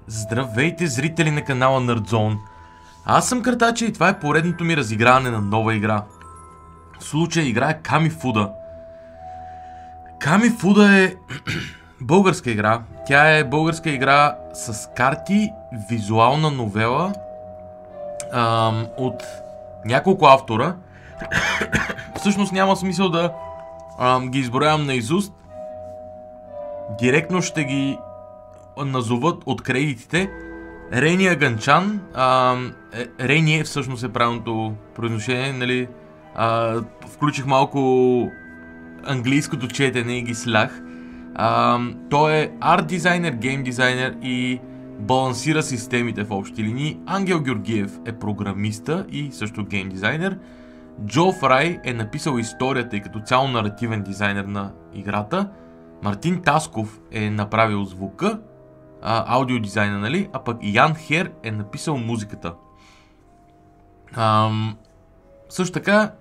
Здравейте, зрители на канала Nerdzone. Аз съм Картача и това е поредното ми разиграване на нова игра. В случая игра е Kamifuda. Kamifuda е българска игра. Тя е българска игра с карти, визуална новела от няколко автора. Всъщност няма смисъл да ги изброявам наизуст. Директно ще ги назоват от кредитите. Рения Ганчан. Рение всъщност е правилното произношение, нали? Включих малко английското четене и ги слях. Той е арт дизайнер, гейм дизайнер и балансира системите в общи линии. Ангел Георгиев е програмиста и също гейм дизайнер. Джо Фрай е написал историята и като цяло наративен дизайнер на играта. Мартин Тасков е направил звука, аудиодизайна, нали? А пък Ян Хер е написал музиката. Също така,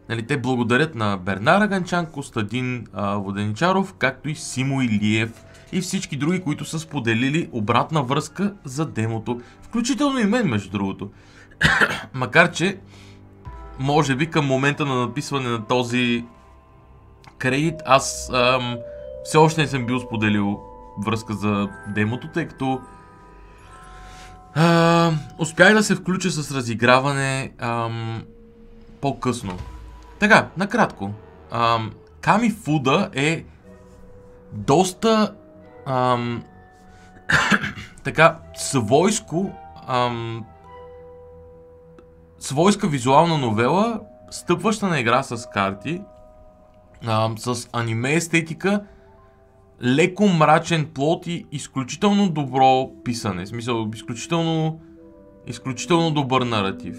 нали, те благодарят на Бернара Ганчан, Костадин Воденичаров, както и Симо Илиев и всички други, които са споделили обратна връзка за демото. Включително и мен, между другото. Макар че, може би към момента на написване на този кредит, аз все още не съм бил споделил връзка за демото, тъй като успях да се включа с разиграване по-късно. Така, накратко. Kamifuda е доста така свойска визуална новела, стъпваща на игра с карти, с аниме естетика, леко мрачен плот и изключително добро писане. В смисъл, изключително добър наратив.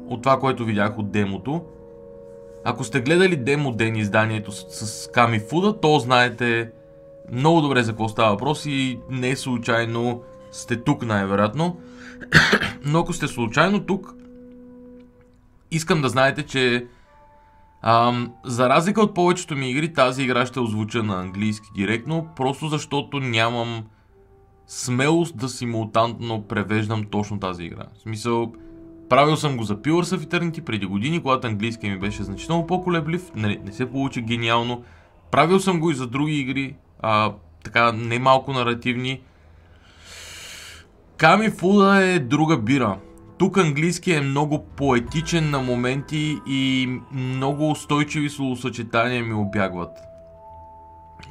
От това, което видях от демото. Ако сте гледали демо ден изданието с Kamifuda, то знаете много добре за какво става въпрос и не случайно сте тук най-вероятно. Но ако сте случайно тук, искам да знаете, че за разлика от повечето ми игри, тази игра ще озвуча на английски директно, просто защото нямам смелост да симултантно превеждам точно тази игра. В смисъл, правил съм го за Pillars of Eternity преди години, когато английски ми беше значително по-колеблив, не се получи гениално. Правил съм го и за други игри, така не малко наративни. Kamifuda е друга бира. Тук английски е много поетичен на моменти и много устойчиви словосъчетания ми обягват.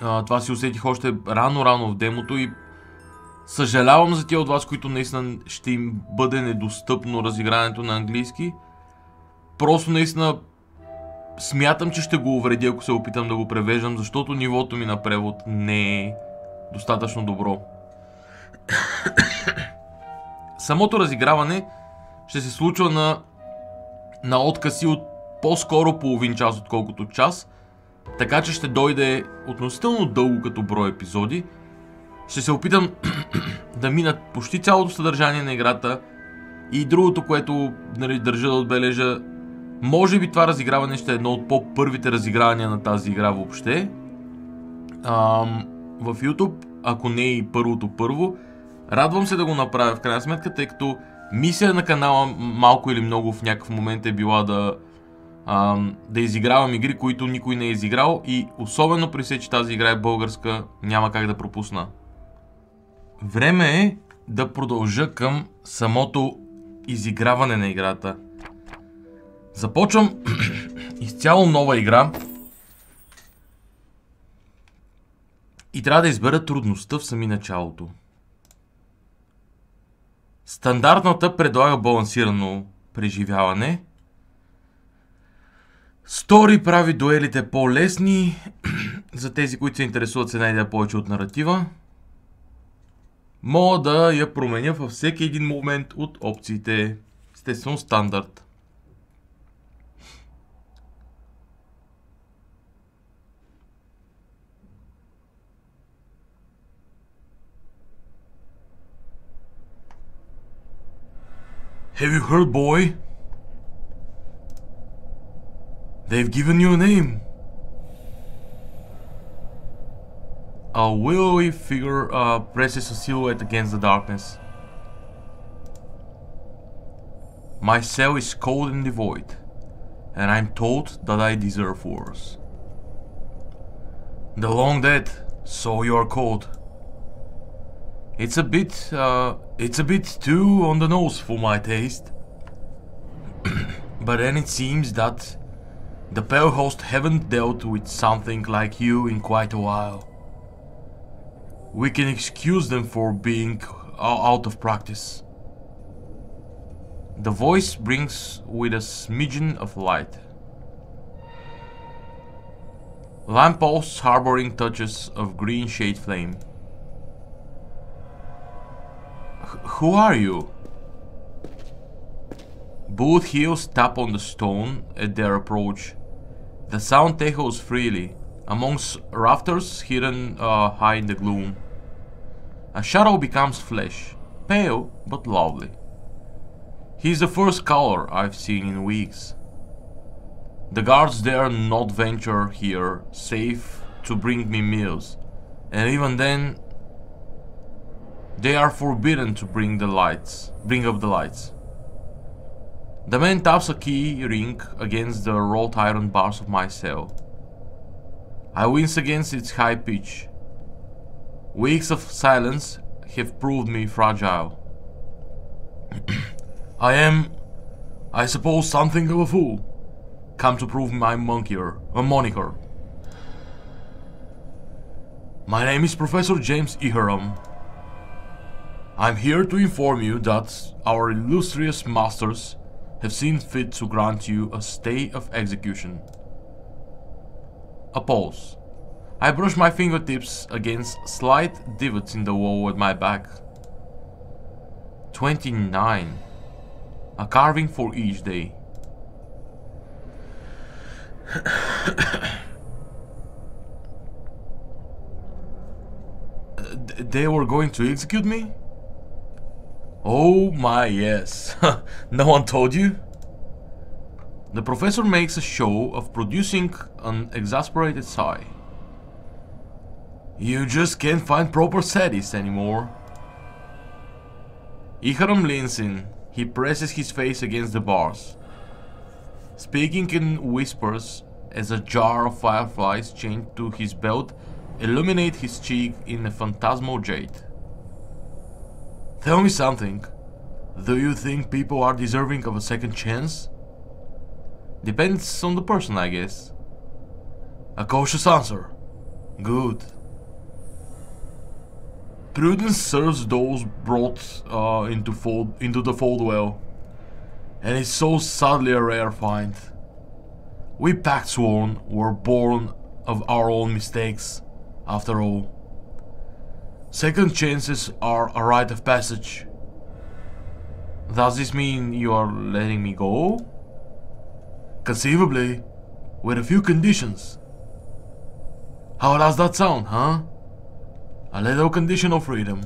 Това си усетих още рано в демото и съжалявам за тия от вас, които наистина ще им бъде недостъпно разиграването на английски. Просто наистина смятам, че ще го увредя, ако се опитам да го превеждам, защото нивото ми на превод не е достатъчно добро. Самото разиграване ще се случва на откъси от по-скоро половин час, отколкото час. Така че ще дойде относително дълго като брой епизоди. Ще се опитам да минат почти цялото съдържание на играта. И другото, което, нали, държа да отбележа, може би това разиграване ще е едно от по-първите разигравания на тази игра въобще. В YouTube, ако не и първото първо. Радвам се да го направя в крайна сметка, тъй като мисия на канала малко или много в някакъв момент е била да изигравам игри, които никой не е изиграл, и особено при се, че тази игра е българска, няма как да пропусна. Време е да продължа към самото изиграване на играта. Започвам изцяло нова игра и трябва да избера трудността в сами началото. Стандартната предлага балансирано преживяване. Стори прави дуелите по-лесни. За тези, които се интересуват с една идея повече от наратива. Мога да я променя във всеки един момент от опциите. Естествено стандарт. Have you heard, boy? They've given you a name. A willowy figure presses a silhouette against the darkness. My cell is cold and devoid, and I'm told that I deserve worse. The long dead, so you are cold. It's a bit too on the nose for my taste. But then it seems that the pale host haven't dealt with something like you in quite a while. We can excuse them for being out of practice. The voice brings with a smidgen of light. Lampposts harboring touches of green shade flame. Who are you? Boot heels tap on the stone at their approach. The sound echoes freely, amongst rafters hidden high in the gloom. A shadow becomes flesh, pale but lovely. He's the first color I've seen in weeks. The guards dare not venture here, save to bring me meals, and even then, they are forbidden to bring up the lights. The man taps a key ring against the wrought iron bars of my cell. I wince against its high pitch. Weeks of silence have proved me fragile. I am, I suppose, something of a fool, come to prove my moniker. My name is Professor James Ihram. I'm here to inform you that our illustrious masters have seen fit to grant you a stay of execution. A pause. I brush my fingertips against slight divots in the wall at my back. 29. A carving for each day. They were going to execute me? Oh my, yes. No one told you? The professor makes a show of producing an exasperated sigh. You just can't find proper sadists anymore. Ihram leans in. He presses his face against the bars, speaking in whispers as a jar of fireflies chained to his belt illuminate his cheek in a phantasmal jade. Tell me something. Do you think people are deserving of a second chance? Depends on the person, I guess. A cautious answer. Good. Prudence serves those brought into the fold well, and it's so sadly a rare find. We Pactsworn were born of our own mistakes, after all. Second chances are a rite of passage. Does this mean you are letting me go? Conceivably, with a few conditions. How does that sound, huh? A little conditional freedom.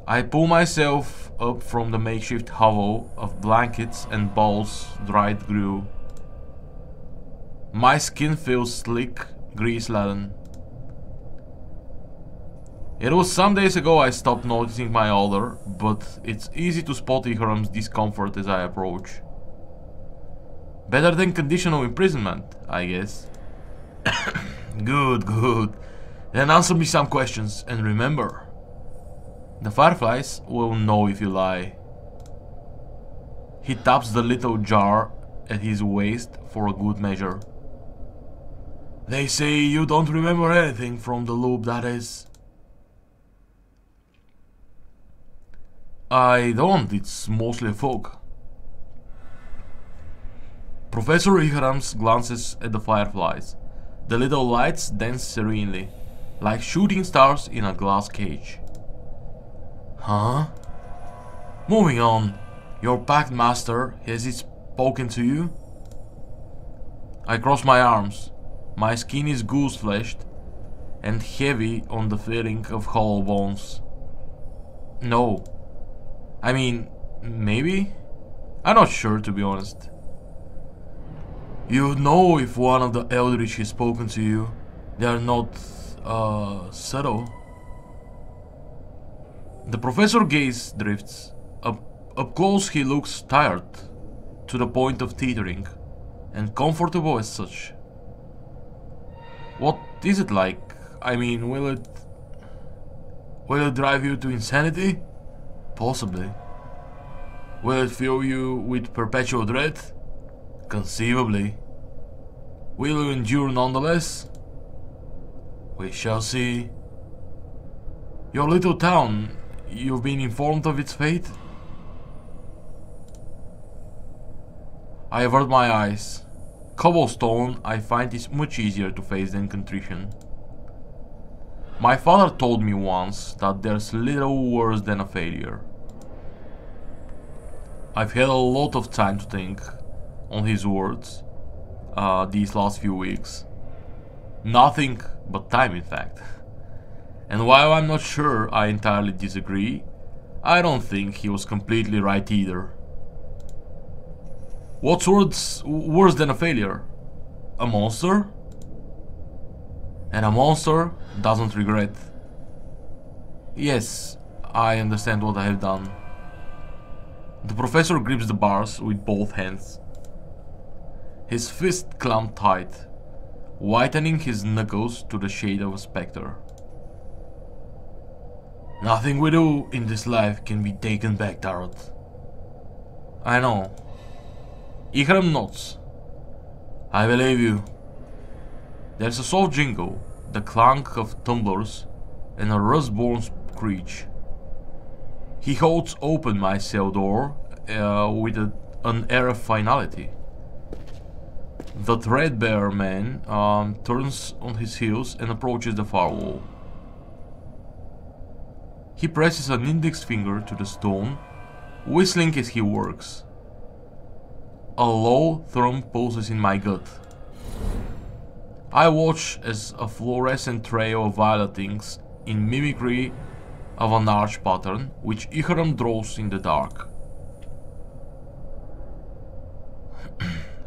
I pull myself up from the makeshift hovel of blankets and balls dried glue. My skin feels slick, grease-laden. It was some days ago I stopped noticing my odor, but it's easy to spot Ihram's discomfort as I approach. Better than conditional imprisonment, I guess. Good, good. Then answer me some questions, and remember, the fireflies will know if you lie. He taps the little jar at his waist for a good measure. They say you don't remember anything from the loop, that is. I don't, it's mostly a fog. Professor Ihram glances at the fireflies. The little lights dance serenely, like shooting stars in a glass cage. Huh? Moving on, your pact master, has he spoken to you? I cross my arms. My skin is goose-fleshed and heavy on the feeling of hollow bones. No. I mean, maybe? I'm not sure, to be honest. You'd know if one of the Eldritch has spoken to you. They are not subtle. The professor's gaze drifts. Up close he looks tired, to the point of teetering, and comfortable as such. What is it like? I mean, will it drive you to insanity? Possibly. Will it fill you with perpetual dread? Conceivably. Will you endure nonetheless? We shall see. Your little town, you've been informed of its fate? I avert my eyes. Cobblestone I find is much easier to face than contrition. My father told me once that there's little worse than a failure. I've had a lot of time to think on his words these last few weeks. Nothing but time, in fact. And while I'm not sure I entirely disagree, I don't think he was completely right either. What's worse than a failure? A monster? And a monster doesn't regret. Yes, I understand what I have done. The professor grips the bars with both hands. His fist clamped tight, whitening his knuckles to the shade of a spectre. Nothing we do in this life can be taken back, Tarot. I know. Ikram nods. I believe you. There's a soft jingle, the clank of tumblers, and a rust-born screech. He holds open my cell door with an air of finality. The threadbare man turns on his heels and approaches the far wall. He presses an index finger to the stone, whistling as he works. A low thrum pulses in my gut. I watch as a fluorescent trail of violetings in mimicry of an arch pattern which Ihram draws in the dark.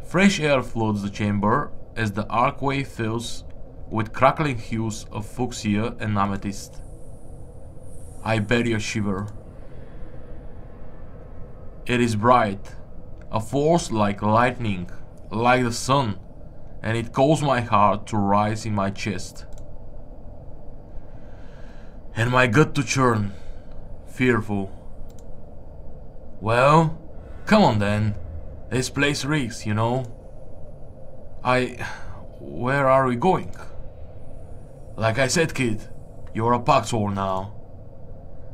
Fresh air floods the chamber as the archway fills with crackling hues of fuchsia and amethyst. I bury a shiver. It is bright, a force like lightning, like the sun, and it calls my heart to rise in my chest. And my gut to churn, fearful. Well, come on then. This place reeks, you know. Where are we going? Like I said, kid, you're a Paxwar now.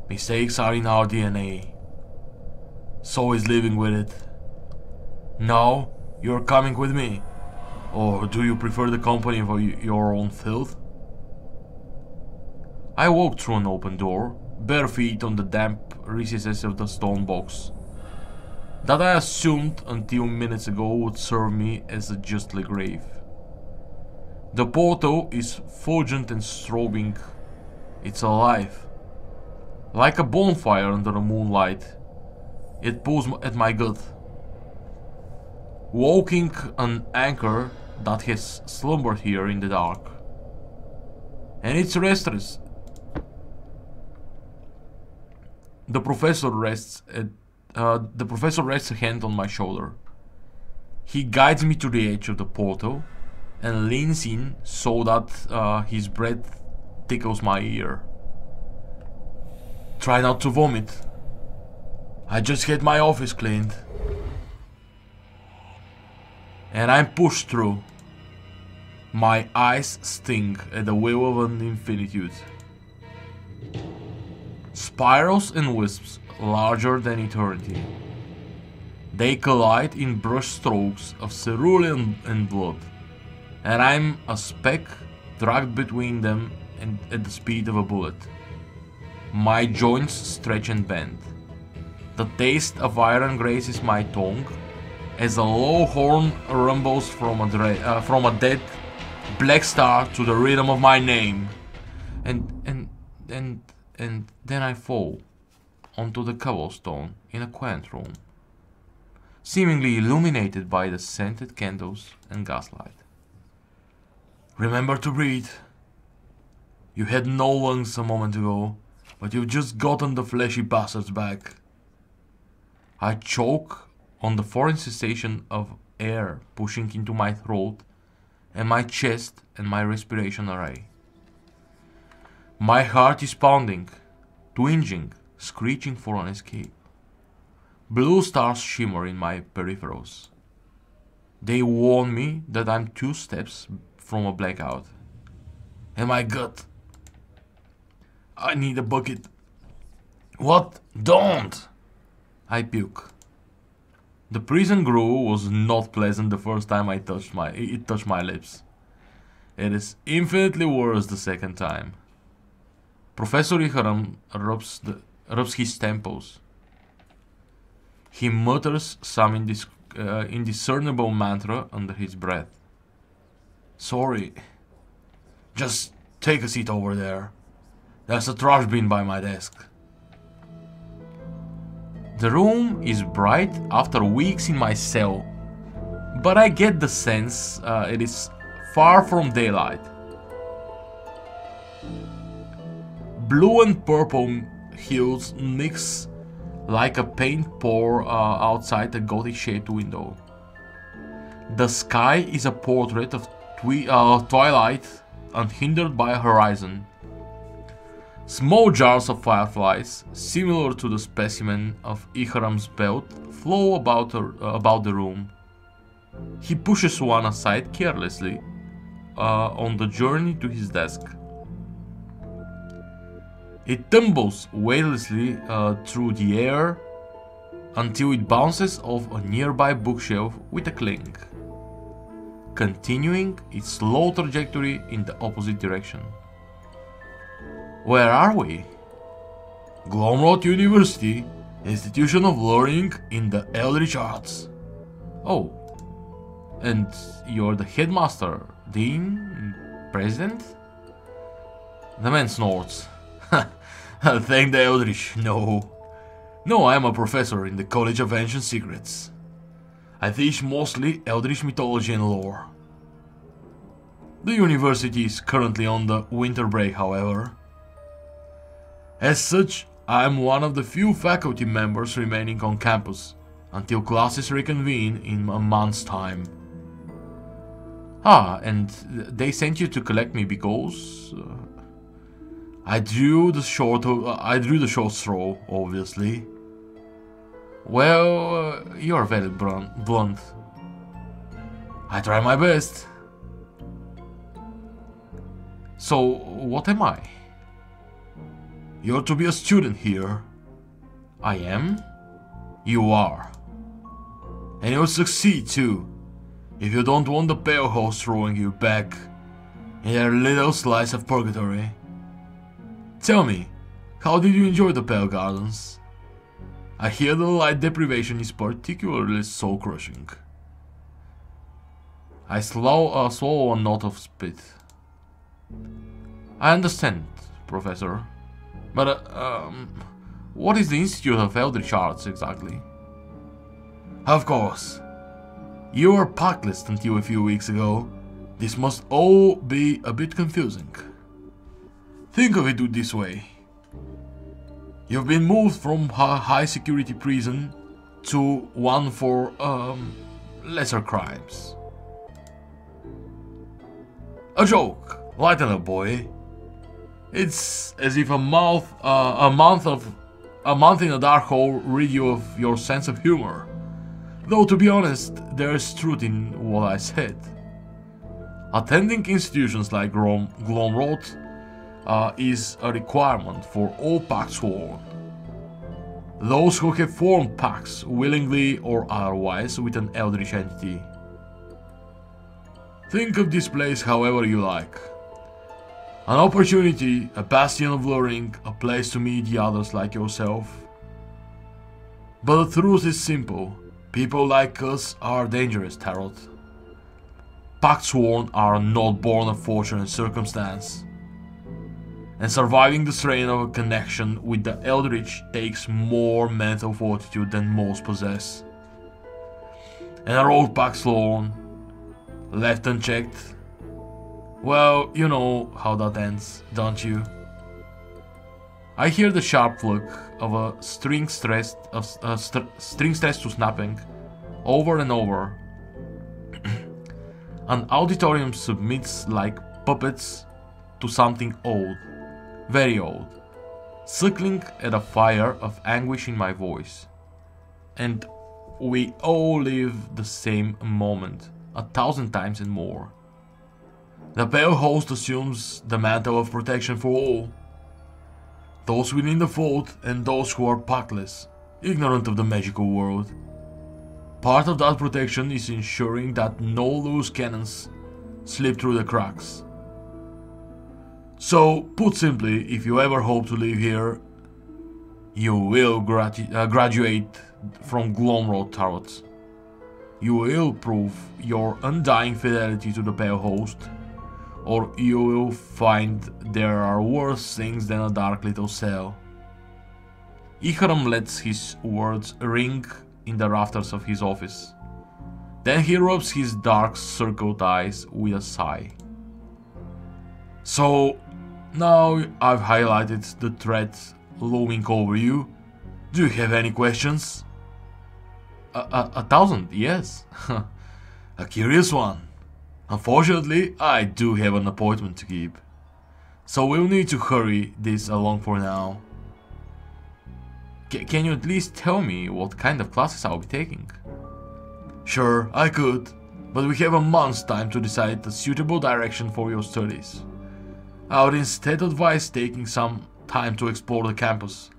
Mistakes are in our DNA. So is living with it. Now, you're coming with me. Or do you prefer the company of your own filth? I walked through an open door, bare feet on the damp recesses of the stone box that I assumed until minutes ago would serve me as a justly grave. The portal is fulgent and strobing. It's alive. Like a bonfire under the moonlight, it pulls at my gut, walking an anchor that has slumbered here in the dark. And it's restless. The professor rests a hand on my shoulder. He guides me to the edge of the portal and leans in so that his breath tickles my ear. Try not to vomit. I just had my office cleaned. And I'm pushed through. My eyes sting at the will of an infinitude. Spirals and wisps larger than eternity. They collide in brush strokes of cerulean and blood, and I'm a speck dragged between them and at the speed of a bullet. My joints stretch and bend. The taste of iron grazes my tongue as a low horn rumbles from a dead black star to the rhythm of my name, and then I fall onto the cobblestone in a quaint room, seemingly illuminated by the scented candles and gaslight. Remember to breathe, You had no lungs a moment ago, but you've just gotten the fleshy bastards back. I choke on the foreign sensation of air pushing into my throat and my chest and my respiration array. My heart is pounding, twinging, screeching for an escape. Blue stars shimmer in my peripherals. They warn me that I'm 2 steps from a blackout. And my gut. I need a bucket. What? Don't! I puke. The prison brew was not pleasant the first time it touched my lips. It is infinitely worse the second time. Professor Ihram rubs his temples. He mutters some indiscernible mantra under his breath. Sorry. Just take a seat over there. There's a trash bin by my desk. The room is bright after weeks in my cell, but I get the sense it is far from daylight. Blue and purple hues mix like a paint pour outside a gothic-shaped window. The sky is a portrait of twilight unhindered by a horizon. Small jars of fireflies, similar to the specimen of Ihram's belt, flow about the room. He pushes one aside carelessly on the journey to his desk. It tumbles weightlessly through the air until it bounces off a nearby bookshelf with a clink, continuing its slow trajectory in the opposite direction. Where are we? Glomrod University, Institution of Learning in the Eldritch Arts. Oh, and you're the headmaster, dean, president? The man snorts. Thank the Eldritch, no. No, I am a professor in the College of Ancient Secrets. I teach mostly Eldritch mythology and lore. The university is currently on the winter break, however. As such, I am one of the few faculty members remaining on campus until classes reconvene in a month's time. Ah, and they sent you to collect me because I drew the short straw, obviously. Well, you're very blunt. I try my best. So, what am I? You're to be a student here. I am? You are. And you'll succeed too, if you don't want the pale host throwing you back in their little slice of purgatory. Tell me, how did you enjoy the Pale Gardens? I hear the light deprivation is particularly soul-crushing. I swallow a knot of spit. I understand, Professor. But, what is the Institute of Eldritch Arts exactly? Of course. You were packlist until a few weeks ago. This must all be a bit confusing. Think of it this way. You've been moved from a high security prison to one for, lesser crimes. A joke. Lighten up, boy. It's as if a month in a dark hole rid you of your sense of humor. Though to be honest, there's truth in what I said. Attending institutions like Glomrod is a requirement for all pacts sworn. Those who have formed pacts willingly or otherwise with an eldritch entity. Think of this place however you like. An opportunity, a bastion of learning, a place to meet the others like yourself. But the truth is simple. People like us are dangerous, Tarot. Pact sworn are not born of fortune and circumstance. And surviving the strain of a connection with the Eldritch takes more mental fortitude than most possess. And a rogue pact sworn, left unchecked, Well, you know how that ends, don't you? I hear the sharp flick of a string stressed to snapping over and over. An auditorium submits like puppets to something old, very old, suckling at a fire of anguish in my voice. And we all live the same moment, 1,000 times and more. The pale host assumes the mantle of protection for all. Those within the fold and those who are packless, ignorant of the magical world. Part of that protection is ensuring that no loose cannons slip through the cracks. So, put simply, if you ever hope to live here, you will graduate from Glomroad Tarot. You will prove your undying fidelity to the pale host, or you will find there are worse things than a dark little cell. Ihram lets his words ring in the rafters of his office. Then he rubs his dark circled eyes with a sigh. So, now I've highlighted the threat looming over you. Do you have any questions? 1,000, yes. A curious one. Unfortunately, I do have an appointment to keep, so we'll need to hurry this along for now. Can you at least tell me what kind of classes I'll be taking? Sure, I could, but we have a month's time to decide a suitable direction for your studies. I would instead advise taking some time to explore the campus.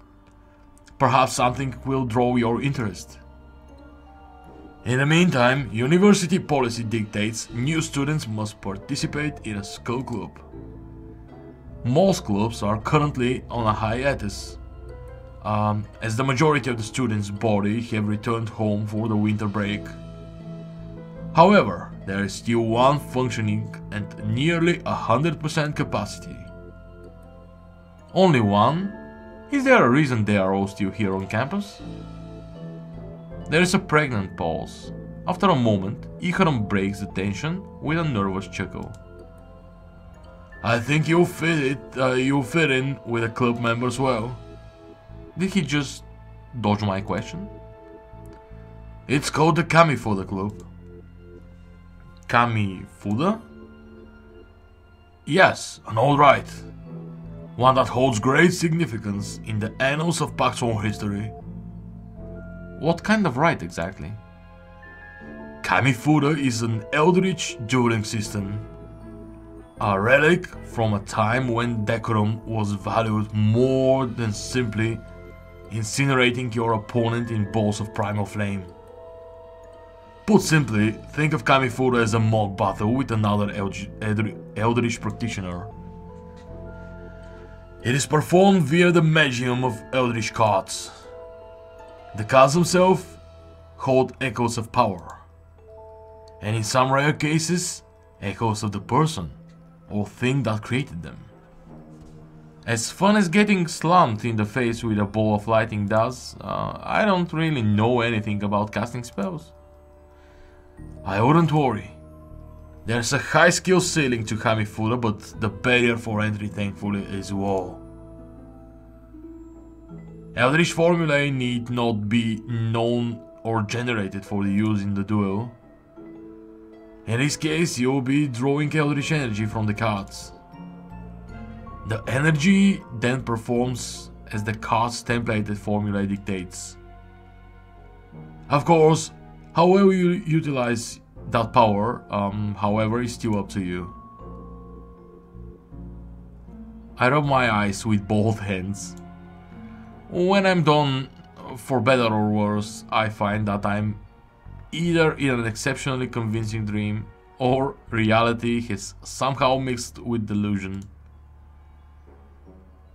Perhaps something will draw your interest. In the meantime, university policy dictates new students must participate in a skull club. Most clubs are currently on a hiatus, as the majority of the students' body have returned home for the winter break. However, there is still one functioning at nearly 100% capacity. Only one? Is there a reason they are all still here on campus? There is a pregnant pause. After a moment, Ihram breaks the tension with a nervous chuckle. I think you'll fit in with the club members well. Did he just dodge my question? It's called the Kamifuda Club. Kamifuda? Yes, an old rite. One that holds great significance in the annals of Paxton history. What kind of rite exactly? Kamifuda is an eldritch dueling system. A relic from a time when decorum was valued more than simply incinerating your opponent in balls of primal flame. Put simply, think of Kamifuda as a mock battle with another eldritch practitioner. It is performed via the medium of eldritch cards. The cards themselves hold echoes of power, and in some rare cases, echoes of the person or thing that created them. As fun as getting slammed in the face with a ball of lightning does, I don't really know anything about casting spells. I wouldn't worry. There's a high skill ceiling to Kamifuda, but the barrier for entry thankfully is low. Eldritch formulae need not be known or generated for the use in the duel. In this case, you'll be drawing Eldritch energy from the cards. The energy then performs as the card's templated formula dictates. Of course, how well you utilize that power, however, is still up to you. I rub my eyes with both hands. When I'm done, for better or worse, I find that I'm either in an exceptionally convincing dream, or reality has somehow mixed with delusion.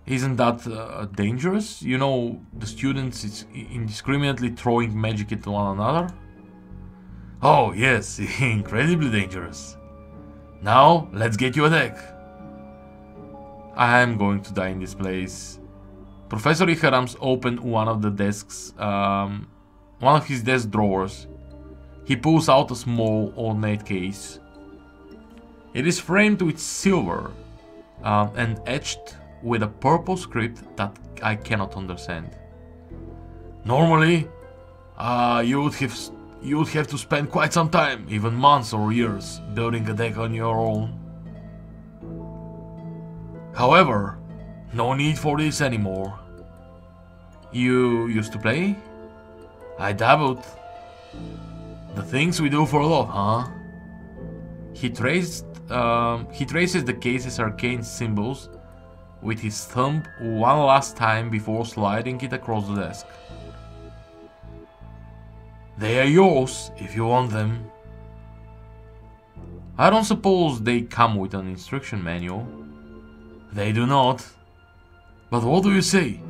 Isn't that dangerous? You know, the students indiscriminately throwing magic at one another? Oh yes, incredibly dangerous. Now, let's get you a deck. I am going to die in this place. Professor Ihram's opened one of the desks, one of his desk drawers. He pulls out a small, ornate case. It is framed with silver and etched with a purple script that I cannot understand. Normally, you would have to spend quite some time, even months or years, building a deck on your own. However, no need for this anymore. You used to play? I dabbled. The things we do for love, huh? He traces the case's arcane symbols with his thumb one last time before sliding it across the desk. They are yours if you want them. I don't suppose they come with an instruction manual. They do not. But what do you say?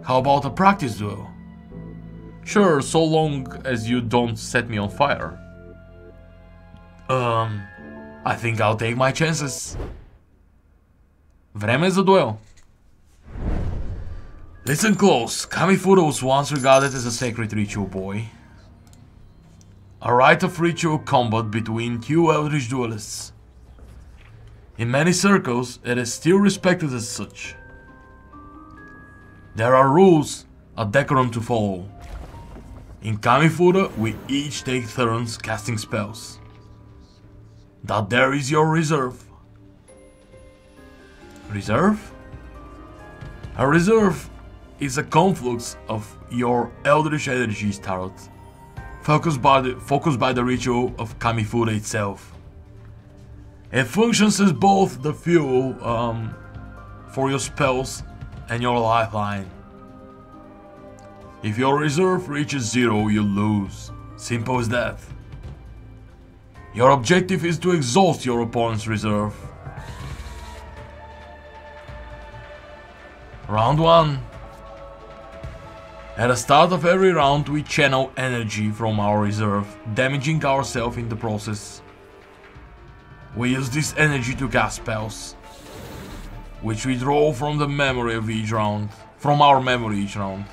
How about a practice duel? Sure, so long as you don't set me on fire. I think I'll take my chances. Време за дуел. Listen close. Kamifuda was once regarded as a sacred ritual, boy. A rite of ritual combat between two eldritch duelists. In many circles, it is still respected as such. There are rules, a decorum to follow. In Kamifuda, we each take turns casting spells. That there is your reserve. Reserve? A reserve is a conflux of your eldritch energies, Tarot, focused by the ritual of Kamifuda itself. It functions as both the fuel for your spells and your lifeline. If your reserve reaches 0, you lose. Simple as that. Your objective is to exhaust your opponent's reserve. Round 1. At the start of every round, we channel energy from our reserve, damaging ourselves in the process. We use this energy to cast spells, which we draw from the memory of each round. From our memory each round.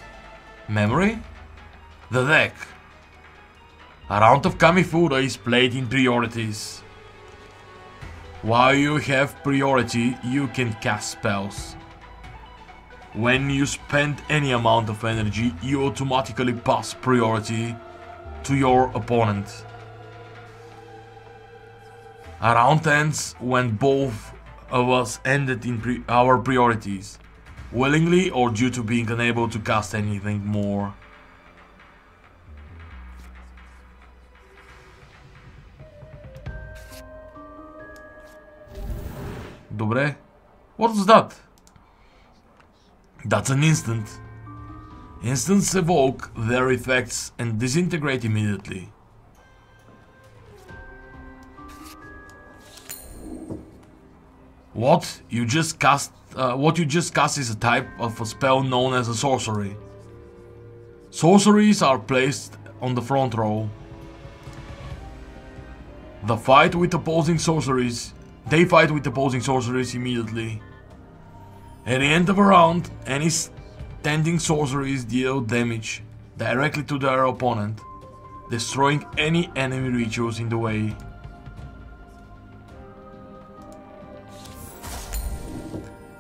Memory? The deck. A round of Kamifuda is played in priorities. While you have priority, you can cast spells. When you spend any amount of energy, you automatically pass priority to your opponent. A round ends when both of us ended in our priorities, willingly or due to being unable to cast anything more. Добре. What was that? That's an instant. Instants evoke their effects and disintegrate immediately. What you just cast is a type of a spell known as a sorcery. Sorceries are placed on the front row. They fight with opposing sorceries immediately. At the end of a round, any standing sorceries deal damage directly to their opponent, destroying any enemy rituals in the way.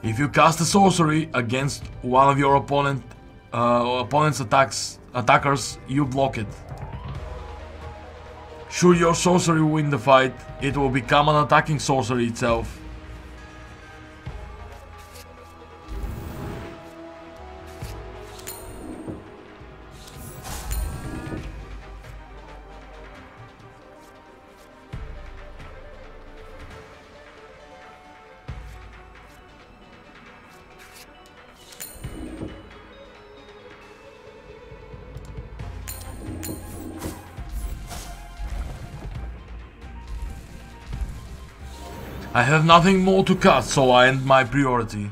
If you cast a sorcery against one of your opponent's attackers, you block it. Should your sorcery win the fight, it will become an attacking sorcery itself. I have nothing more to cast, so I end my priority.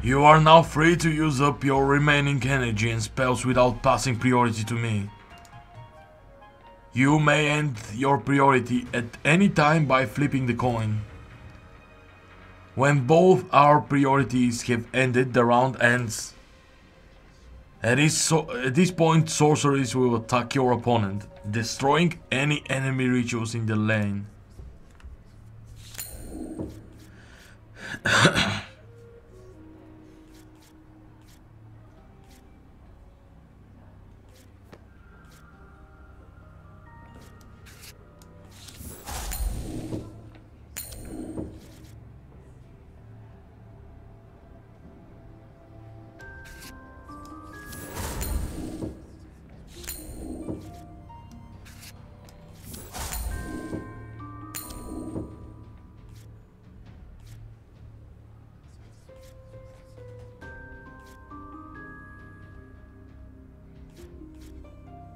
You are now free to use up your remaining energy and spells without passing priority to me. You may end your priority at any time by flipping the coin. When both our priorities have ended, the round ends. At this point, sorceries will attack your opponent, destroying any enemy rituals in the lane.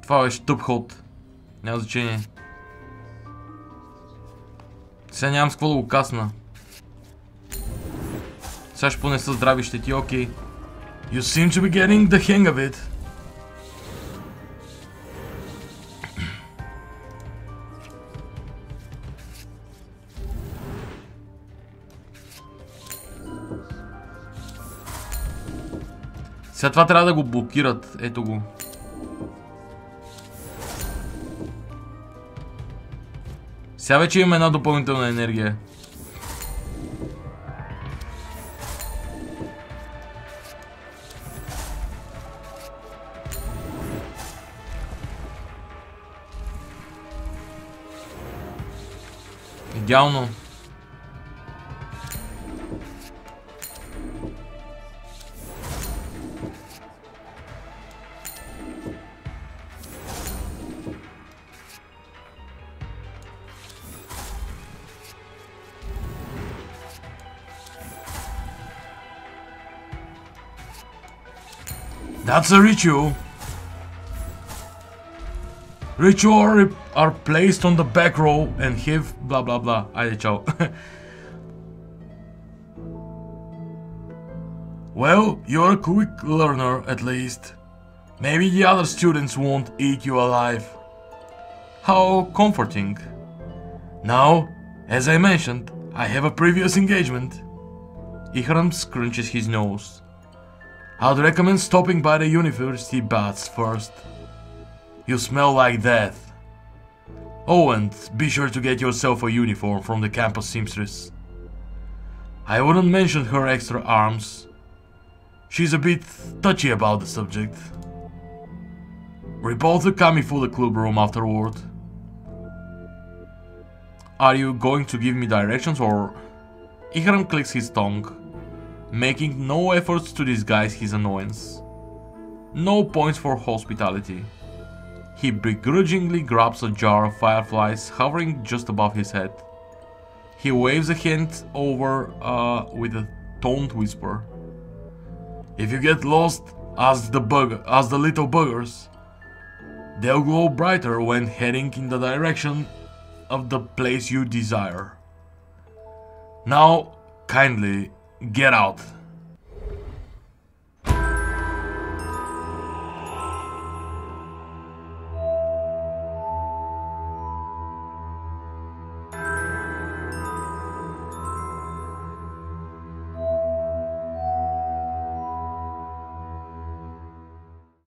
Това беше тъп ход. Няма значение. Сега нямам с какво да го касна. Сега ще понеса здрави щети, окей. You seem to be getting the hang of it. Сега това трябва да го блокират. Ето го. Сега вече имаме една допълнителна енергия. Идеално. That's a ritual. Ritual are placed on the back row and have blah blah blah. Айде, чао. Well, you're a quick learner at least. Maybe the other students won't eat you alive. How comforting. Now, as I mentioned, I have a previous engagement. Ihram scrunches his nose. I'd recommend stopping by the university baths first. You smell like death. Oh, and be sure to get yourself a uniform from the campus seamstress. I wouldn't mention her extra arms. She's a bit touchy about the subject. Report to Kamifuda club room afterward. Are you going to give me directions or... Ihram clicks his tongue, making no efforts to disguise his annoyance. No points for hospitality. He begrudgingly grabs a jar of fireflies hovering just above his head. He waves a hand over with a toned whisper. If you get lost, ask the little buggers. They'll glow brighter when heading in the direction of the place you desire. Now, kindly get out.